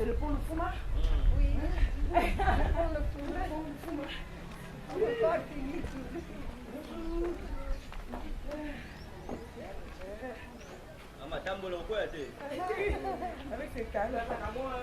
C'est le pont de Fouma? Oui. Le pont de Fouma. On ne peut pas finir tout. Avec ses cannes, à moi.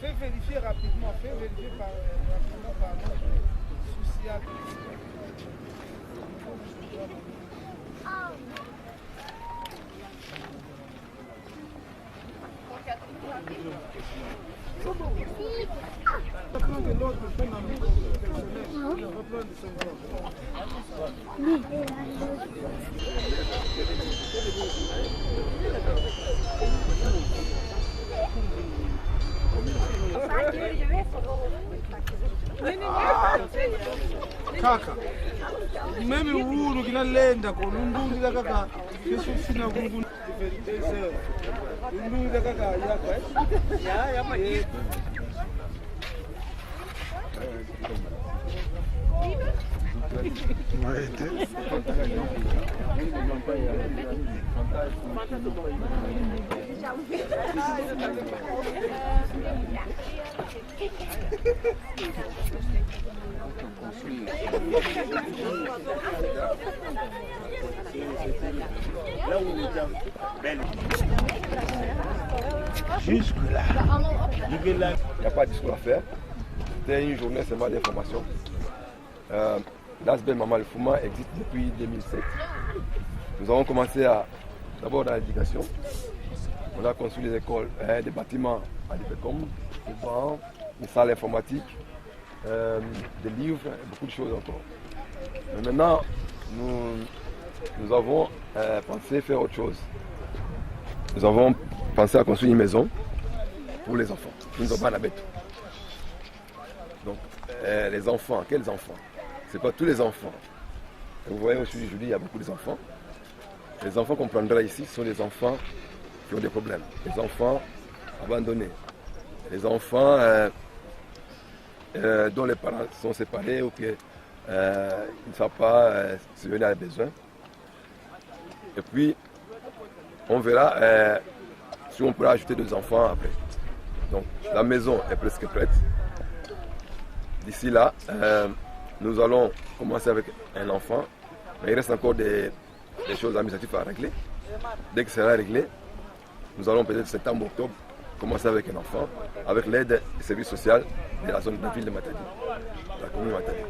Fais vérifier rapidement, rapidement par notre social. Kaka, mimi uhuru kinalenda ko lundulila kaka Yesu sina kungu lundulila kaka yako ya maji Jusque-là, il n'y a pas de discours à faire. C'était une journée seulement d'information. L'ASBEL Maman Le Fouma existe depuis 2007. Nous avons commencé d'abord dans l'éducation. On a construit des écoles, des bâtiments à l'IPECOM, des bancs, des salles informatiques, des livres, beaucoup de choses encore. Mais maintenant, nous avons pensé faire autre chose. Nous avons pensé à construire une maison pour les enfants. Nous n'avons pas la bête. Donc, les enfants, quels enfants? Ce n'est pas tous les enfants. Et vous voyez aujourd'hui, il y a beaucoup d'enfants. Les enfants qu'on prendra ici sont des enfants qui ont des problèmes. Les enfants abandonnés. Les enfants dont les parents sont séparés ou qu'ils ne savent pas subvenir à leurs besoins. Et puis, on verra si on pourra ajouter des enfants après. Donc, la maison est presque prête. D'ici là, nous allons commencer avec un enfant, mais il reste encore des choses administratives à régler. Dès que ça sera réglé, nous allons peut-être septembre, octobre, commencer avec un enfant, avec l'aide des services sociaux de la zone de la ville de Matadi, de la commune de Matadi.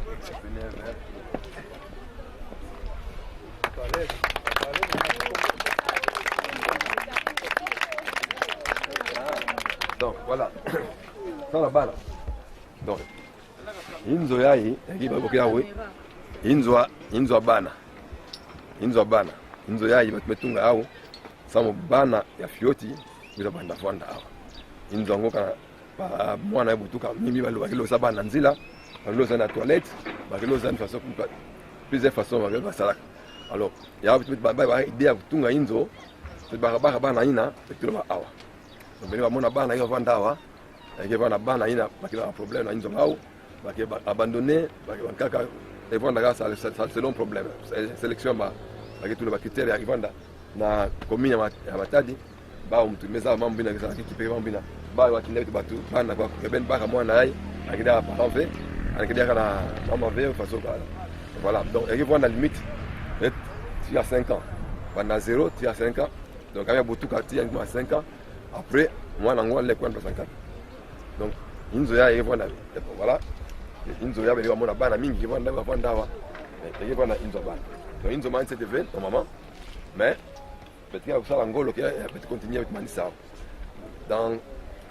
Donc voilà, ça la balle. Donc, inzo yayi yakibabokera we inzo bana inzo yayi batumetunga awo samo bana ya fioti bila banda fanda awo inzo ngoka ba mwana butuka mimi balo bakilo sabana nzila bakilo sana toilette bakilo sana façon plusieurs façons bakilo salaka alors ya ba idea kutunga inzo ba bana ina bakilo ba awa donc beni ba mona bana yo fanda awa yakeba na bana ina bakilo un problème na inzo awo abandonné, et voilà, c'est long problème. Sélection, tous les critères arrivent dans la commune à Matadi, mais ça, on a qui peut combiner. Qui n'est pas tout, on a ben pas à moi, on a pas fait, on a fait façon. Voilà, donc il y a la limite, tu as 5 ans. Pendant 0, tu as 5 ans. Donc il y a beaucoup de 5 ans. Après, moi, on a les points de 5 ans. Donc, voilà. Inzo ya beli wamona bana mingi kivanda dawa et kivanda inzo bana donc inzo man c'est devenu normalement mais peut-être que ça l'angolo qui peut continuer avec manisa dans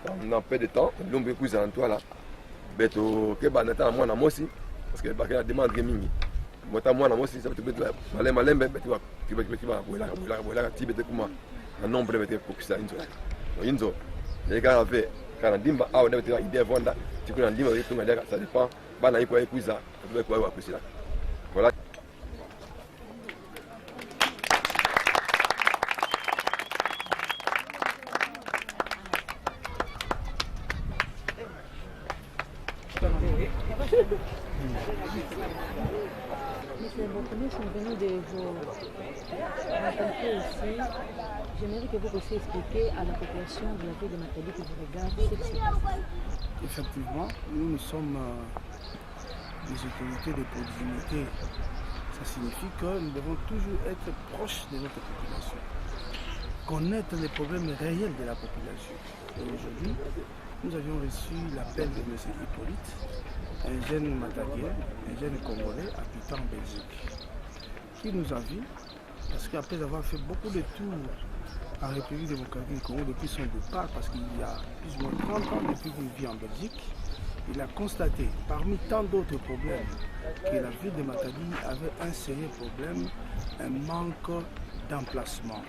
un peu de temps l'ombre kuza en toi là beto ke bana ta mwana mosi parce que bakela demande ke mingi mota mwana mosi ça peut être malembe beto kiba bola tibete kuma un nombre beto pour ça inzo les gars avaient quand ndimba au beto idée vonda tu peux ndimba beto ngada ça dépend bana iko ekuiza kwa wa kusila voilà. Monsieur Bokoné, sont venus de vous rencontrer ici. J'aimerais que vous puissiez expliquer à la population de la ville de Matadi qui vous regarde ce qui se passe. Effectivement, nous sommes des autorités de proximité. Ça signifie que nous devons toujours être proches de notre population, connaître les problèmes réels de la population. Et aujourd'hui, nous avions reçu l'appel de M. Hippolyte, un jeune Matadien, un jeune Congolais habitant en Belgique, qui nous a vus parce qu'après avoir fait beaucoup de tours en République démocratique du Congo depuis son départ, parce qu'il y a plus ou moins 30 ans depuis qu'il vit en Belgique, il a constaté, parmi tant d'autres problèmes, que la ville de Matadi avait un sérieux problème, un manque d'emplacement,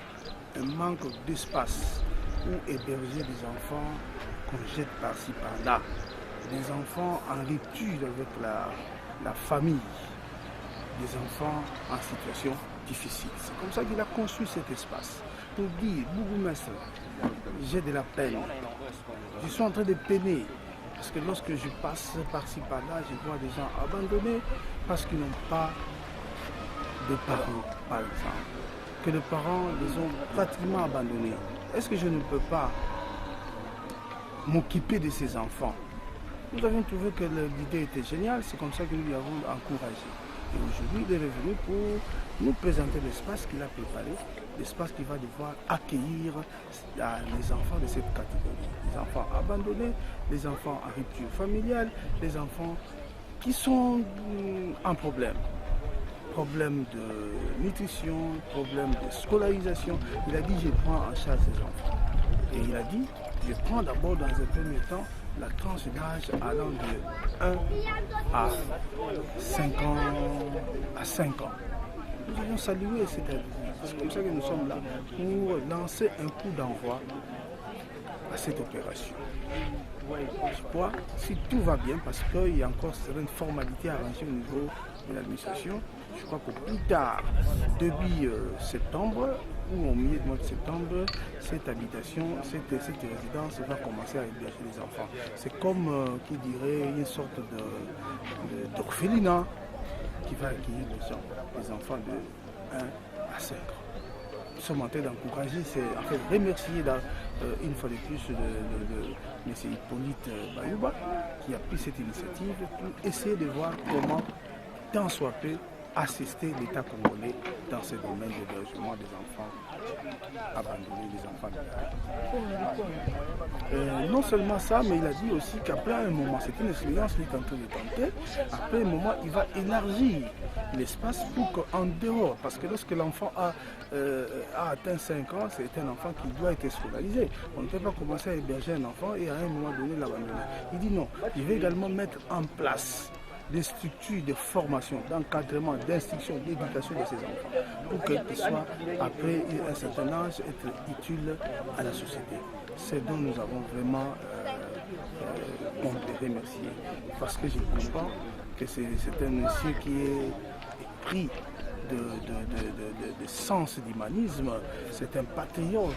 un manque d'espace où héberger des enfants qu'on jette par-ci par-là, des enfants en rupture avec la famille, des enfants en situation difficile. C'est comme ça qu'il a construit cet espace. Pour dire, bourgmestre, j'ai de la peine. Je suis en train de peiner. Parce que lorsque je passe par-ci par-là, je vois des gens abandonnés parce qu'ils n'ont pas de parents, par exemple. Que les parents les ont pratiquement abandonnés. Est-ce que je ne peux pas m'occuper de ces enfants? Nous avons trouvé que l'idée était géniale, c'est comme ça que nous lui avons encouragé. Et aujourd'hui, il est revenu pour nous présenter l'espace qu'il a préparé, l'espace qui va devoir accueillir les enfants de cette catégorie. Les enfants abandonnés, les enfants en rupture familiale, les enfants qui sont en problème. Problème de nutrition, problème de scolarisation. Il a dit, je prends en charge ces enfants. Et il a dit, je prends d'abord dans un premier temps la tranche d'âge allant de 1 à 5 ans. Nous avons salué cette aide. C'est comme ça que nous sommes là pour lancer un coup d'envoi à cette opération. Je crois, si tout va bien, parce qu'il y a encore certaines formalités arrangées au niveau de l'administration, je crois que plus tard, début septembre, ou au milieu du mois de septembre, cette habitation, cette résidence va commencer à héberger les enfants. C'est comme, qui dirait, une sorte d'orphelinat qui va accueillir les enfants de 1 à 5 ans. Nous sommes en train d'encourager, c'est en fait remercier une fois de plus de M. Hippolyte Bayouba qui a pris cette initiative pour essayer de voir comment, tant soit peu, assister l'État congolais dans ce domaine d'hébergement des enfants abandonnés, des enfants de non seulement ça, mais il a dit aussi qu'après un moment, c'est une expérience qu'il est en train de tenter, après un moment, il va élargir l'espace pour qu'en dehors, parce que lorsque l'enfant a atteint 5 ans, c'est un enfant qui doit être scolarisé. On ne peut pas commencer à héberger un enfant et à un moment donné l'abandonner. Il dit non, il veut également mettre en place des structures de formation, d'encadrement, d'instruction, d'éducation de ces enfants, pour qu'ils soient, après un certain âge, être utiles à la société. C'est dont nous avons vraiment remercié. Parce que je comprends que c'est un monsieur qui est pris de sens d'humanisme, c'est un patriote,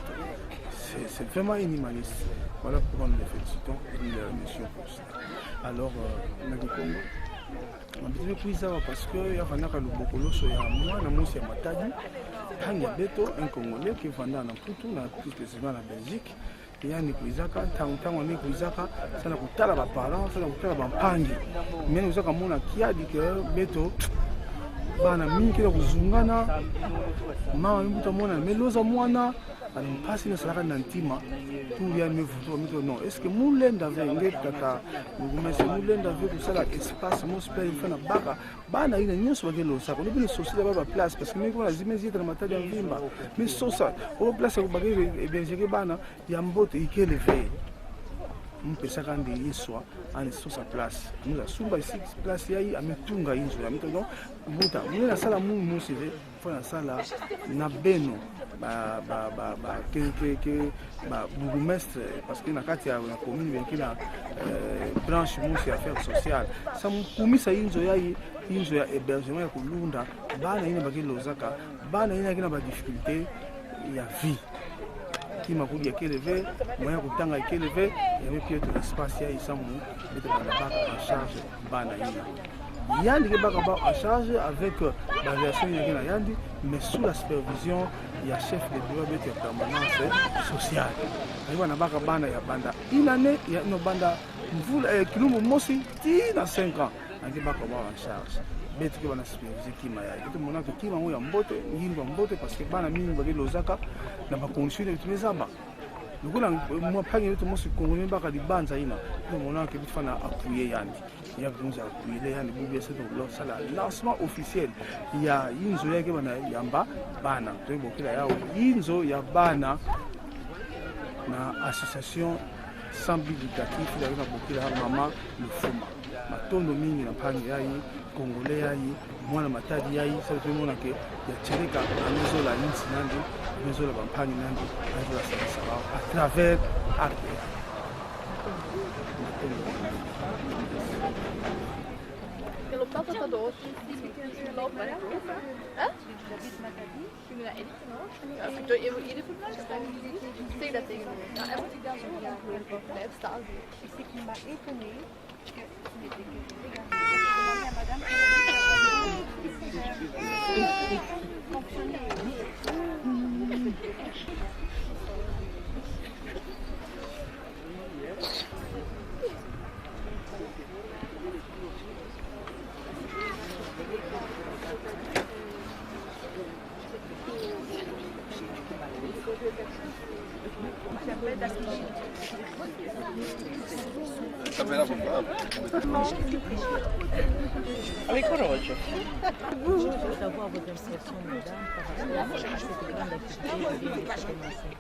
c'est vraiment un humaniste. Voilà pourquoi nous le félicitons, monsieur Post. Alors, Nagikongo, mabizwe kuizawa parce que yafanaka lubokoloso ya mwana mwasi ya Matadi tangi ya beto un Congolais qui vanda na Putu na plus précisément na Belgique yani kuizaka tango ni kuizaka sana kutala ba parents sana kutala ba mpangi mimi uzaka mona kiadi ke beto bana mingi kila kuzungana mama mbuta mona meloza mwana mpasi na salaka na ntima pour ya me vuto mito non est-ce que mulenda venge tata ngumese mulenda ve kusala espace mo spell fana baka bana ina nyoso bagelo sako ni bino sosila baba place parce que me ko lazima zita na Matadi ya Mvimba mais sosa o place ko bagelo héberger bana ya mbote ikele ve mpesa kandi yiswa ani sosa place muza sumba ici place yayi ametunga inzo ya mito non muta muna sala mu musive fana sala na beno bourgmestre parce que na kati ya commune benki na branche musi ya affaires sociales sa mukumisa inzo ya hébergement ya kulunda bana ina bakilozaka bana ina kina ba difficulté ya vie qui m'a dit qu'il élevait moyen kutanga élevé il y avait plus d'espace ya isamu de en charge bana ina yandi ke baka ba en charge avec la version ya yandi mais sous la supervision il y a chef de bureau de permanence sociale aiwa na baka bana ya banda une année ya no banda mvula kilumbu mosi tina 5 ans andi baka ba en charge beti ke bana superviser kima ya tout mona que kima ya mbote yimba mbote parce que bana mingi bakilozaka na ba conditions de tumezamba lukula mwa pangi wetu mosi kongoni baka libanza ina mona que bitfana appuyer yandi il y a besoin d'appuyer yani bibi c'est donc ça la lancement officiel il y a inzo yake bana yamba bana to bokela yao inzo ya bana na association sans but lucratif, il arrive à beaucoup la maman le fuma. Matondo mingi na pangi yayi, congolais yayi, mwana matadi yayi, ça veut dire que ya tchereka amezo la insi nandi, amezo la bampani nandi, amezo la sabasaba à travers art. Pelo papa tá doce. Hã? Ik ben naar Edith nog. Ja, ik doe even Edith voor mij. Zeg dat tegen me. Ja, en moet ik dan zo blijven staan. Avec courage. Je veux savoir vos impressions, madame, par rapport à cette grande activité qui vient de commencer.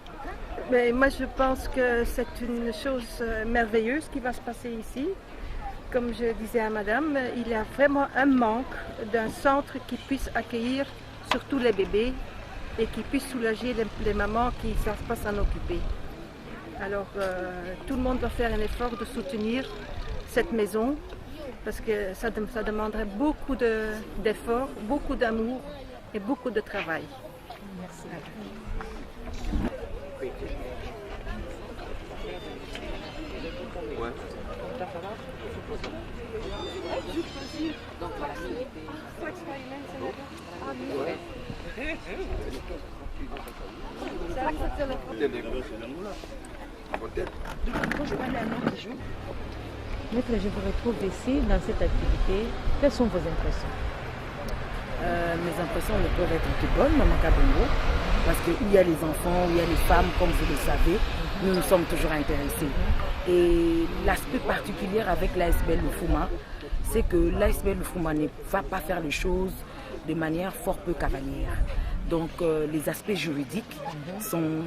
Mais moi, je pense que c'est une chose merveilleuse qui va se passer ici. Comme je disais à madame, il y a vraiment un manque d'un centre qui puisse accueillir surtout les bébés et qui puisse soulager les mamans qui ne savent pas s'en occuper. Alors, tout le monde doit faire un effort de soutenir cette maison parce que ça demanderait beaucoup d'efforts, beaucoup d'amour et beaucoup de travail. Merci. Maître, je vous retrouve ici dans cette activité. Quelles sont vos impressions? Mes impressions ne peuvent être que bonnes, Maman Kabongo, parce qu'il y a les enfants, il y a les femmes, comme vous le savez, nous sommes toujours intéressés. Et l'aspect particulier avec l'ASBL Lufuma, c'est que l'ASBL Lufuma ne va pas faire les choses de manière fort peu cavalière. Donc les aspects juridiques sont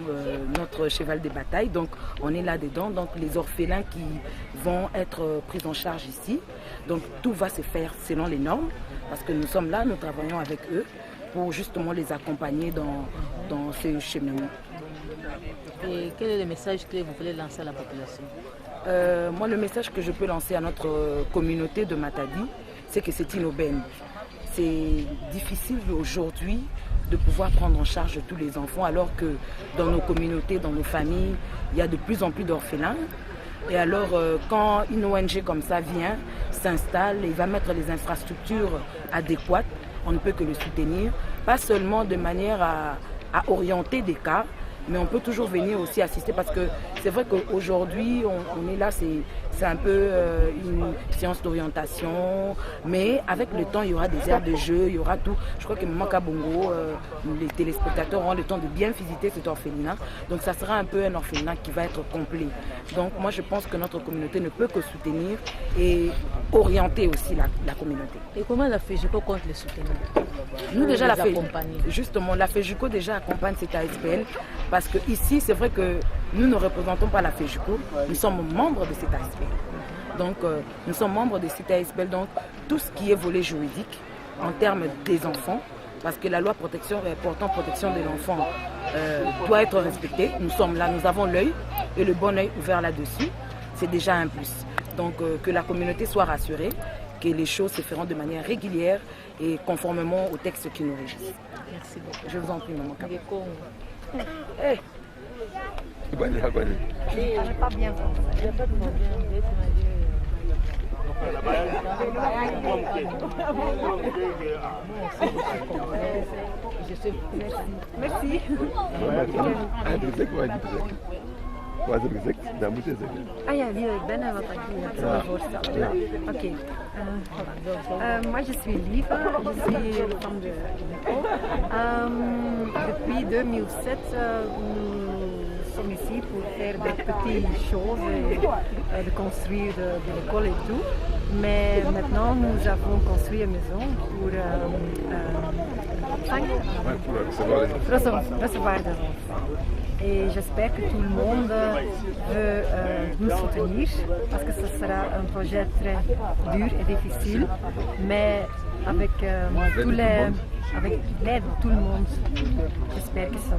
notre cheval de bataille, donc on est là-dedans. Donc les orphelins qui vont être pris en charge ici, donc tout va se faire selon les normes, parce que nous sommes là, nous travaillons avec eux pour justement les accompagner dans ce cheminement. Et quel est le message que vous voulez lancer à la population? Moi, le message que je peux lancer à notre communauté de Matadi, c'est que c'est une aubaine. C'est difficile aujourd'hui de pouvoir prendre en charge tous les enfants, alors que dans nos communautés, dans nos familles, il y a de plus en plus d'orphelins. Et alors, quand une ONG comme ça vient, s'installe et va mettre les infrastructures adéquates, on ne peut que le soutenir, pas seulement de manière à orienter des cas, mais on peut toujours venir aussi assister, parce que c'est vrai qu'aujourd'hui, on est là, c'est un peu une séance d'orientation, mais avec le temps, il y aura des aires de jeu, il y aura tout. Je crois que Maman Kabongo, les téléspectateurs auront le temps de bien visiter cet orphelinat, donc ça sera un peu un orphelinat qui va être complet. Donc moi, je pense que notre communauté ne peut que soutenir et orienter aussi la communauté. Et comment la FEJUCO compte les soutenir? Nous déjà, justement, la FEJUCO déjà accompagne cette ASBL, parce que ici, c'est vrai que nous ne représentons pas la FEJUCO, nous sommes membres de cette ASBL. Donc, nous sommes membres de cette ASBL, donc tout ce qui est volet juridique en termes des enfants, parce que la loi portant protection de l'enfant doit être respectée. Nous sommes là, nous avons l'œil et le bon œil ouvert là-dessus. C'est déjà un plus. Donc, que la communauté soit rassurée, que les choses se feront de manière régulière et conformément aux textes qui nous régissent. Merci beaucoup. Je vous en prie, Maman Kabongo. Hey. Je n'ai pas bien compris. Il n'y a pas de problème. Je suis... Merci. Ah ja, hier, ik ben er, wat ik me zo voorstellen. Oké. Moi, je suis Liva, je suis femme de Nico. Depuis 2007, nous sommes ici pour faire des petites choses, de construire de l'école et tout. Mais maintenant, nous avons construit une maison pour recevoir des enfants. Et j'espère que tout le monde veut nous soutenir parce que ce sera un projet très dur et difficile, mais avec avec l'aide de tout le monde, j'espère que ça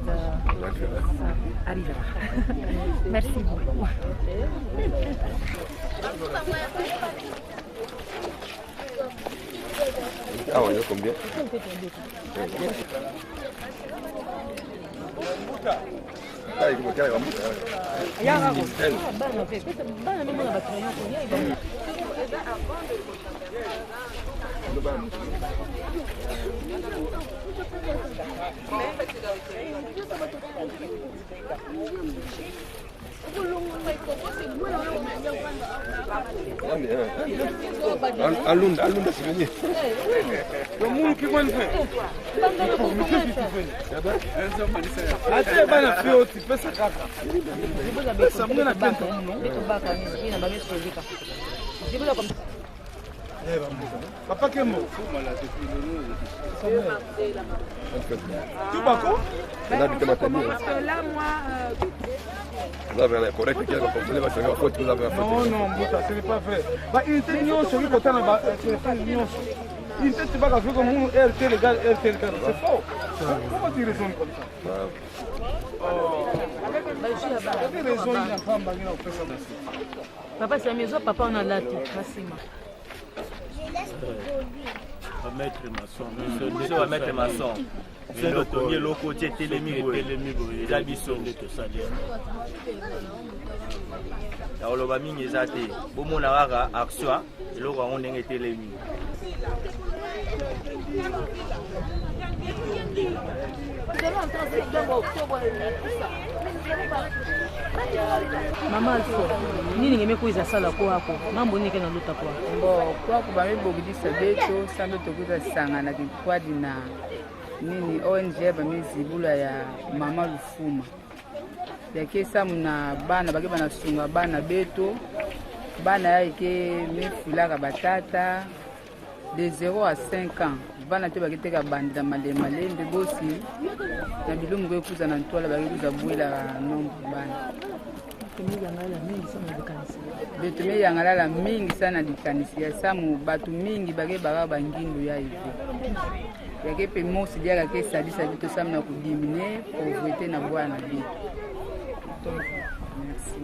arrivera. Merci beaucoup. Ah ouais, combien? Alunda souvenir. Le monde qui m'a fait. Attends, bana fio, tu fais ça kaka. Ça me na tente. Papa Kembo. Tu vas quoi? Parce que là, moi... Vous avez un correct qui a comporté les vacances, vous avez un faute. Non, ce n'est pas vrai. Une union, celui qui a une union. Une tête, tu vas faire comme un RT légal, RT légal. C'est faux. Pourquoi tu raisonnes comme ça? Tu raisonnes, il n'y a pas de Papa, c'est la maison, papa, on a là tout. Merci, ma. Maître maçon. Monsieur va mettre maçon. C'est le premier loco qui était les migo. Les habissons de tout ça. Alors, le bami est athée. Bon, mon ara action, le roi on est les migo. Mama Alfo, nini ngemekuiza sala kwako? Mambo nini kana luta kwako? Bo kwako bamebogidisa beto sambe tokuza sangana kikwadi na nini ONG bamizibula ya Mama Lufuma. Yake samuna bana bake banasunga bana beto. Bana yake mefulaka batata de 0 à 5 ans. Bana te bakiteka bandira malembe bosi na bilumu kwekuza na ntwala bakikuza bwela nombo bana. Beto me yangalala mingi sana likanisi ya samu batu mingi bage baba bangindu ya hivi. Yake pe mosi diaka ke sadisa bitu samu na kudimine pauvreté na bwana bitu. Merci.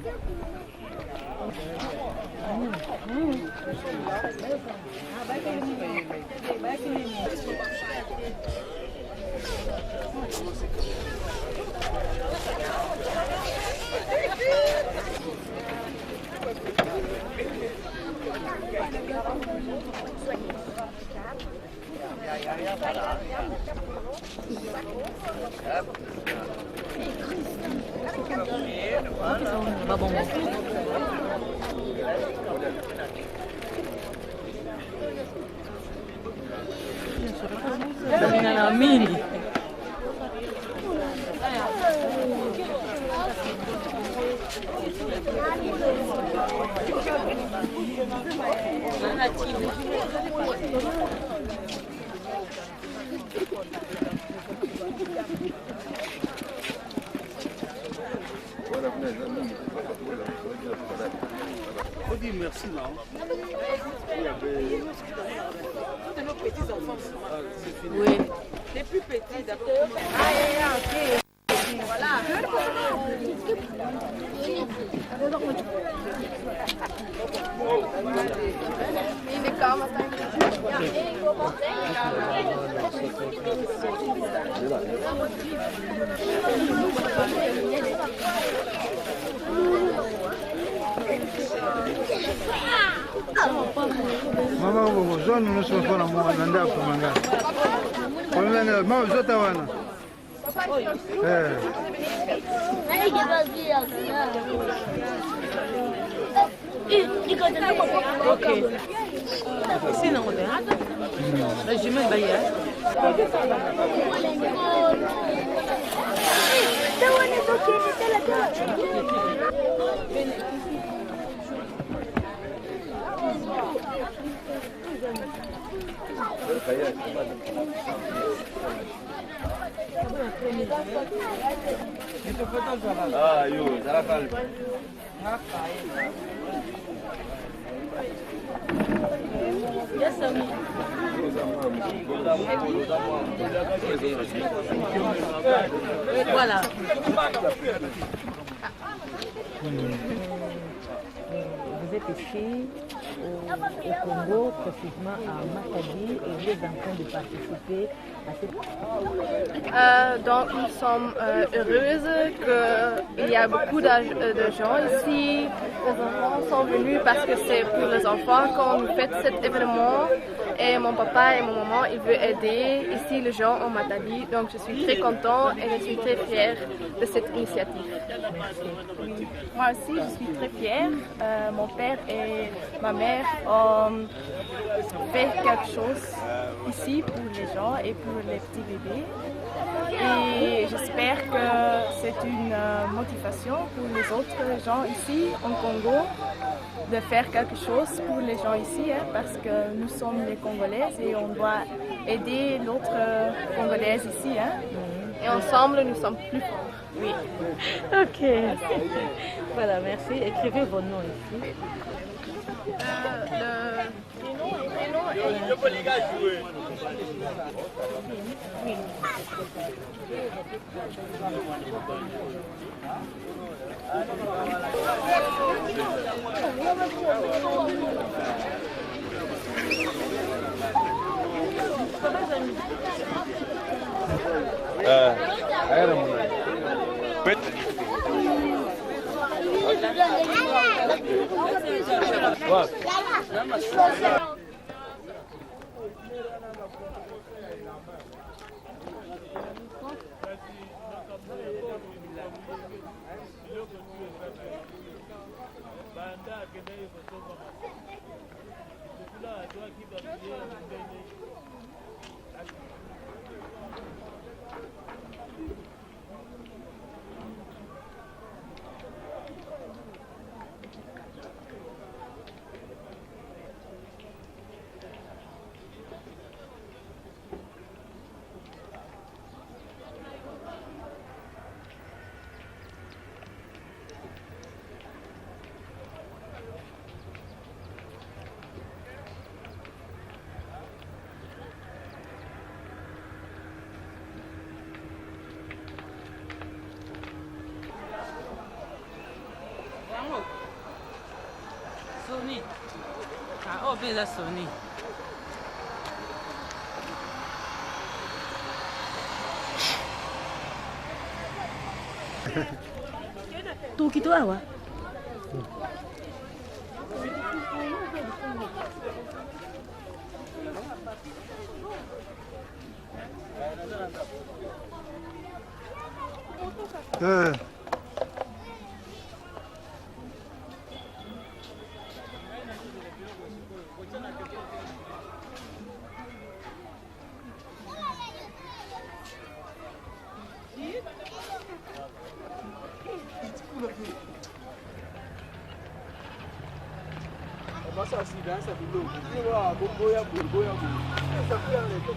Mingi. On dit merci, non? De nos petits enfants. Oui. Les plus petits d'abord. Voilà. Il est calme. Mama bobo zone nous sommes pas dans mon nanda pour manga. On est là, moi je t'awana. Ok. Ici, non, là, je mets le baillet. Ah, yo, ça va. Voilà. Vous êtes ici au Congo, précisément à Matadi, et vous êtes en train de participer à cette... Donc nous sommes heureuses qu'il y a beaucoup de gens ici. Les enfants sont venus parce que c'est pour les enfants qu'on fait cet événement. Et mon papa et mon maman, ils veulent aider ici les gens en Matadi. Donc je suis très contente et je suis très fière de cette initiative. Moi aussi, je suis très fière. Mon père et ma mère ont fait quelque chose ici pour les gens et pour les petits bébés. Et j'espère que c'est une motivation pour les autres gens ici en Congo de faire quelque chose pour les gens ici, hein, parce que nous sommes les Congolaises et on doit aider l'autre Congolaise ici. Hein. Et ensemble, nous sommes plus forts. Oui. Ok. Voilà, merci. Écrivez vos noms ici. Je peux les gars jouer. Sony. Ah, oh, bien la Sony. Tukitoa Masa sidansa kidogo. Hiyo boya boya. Sasa pia ndio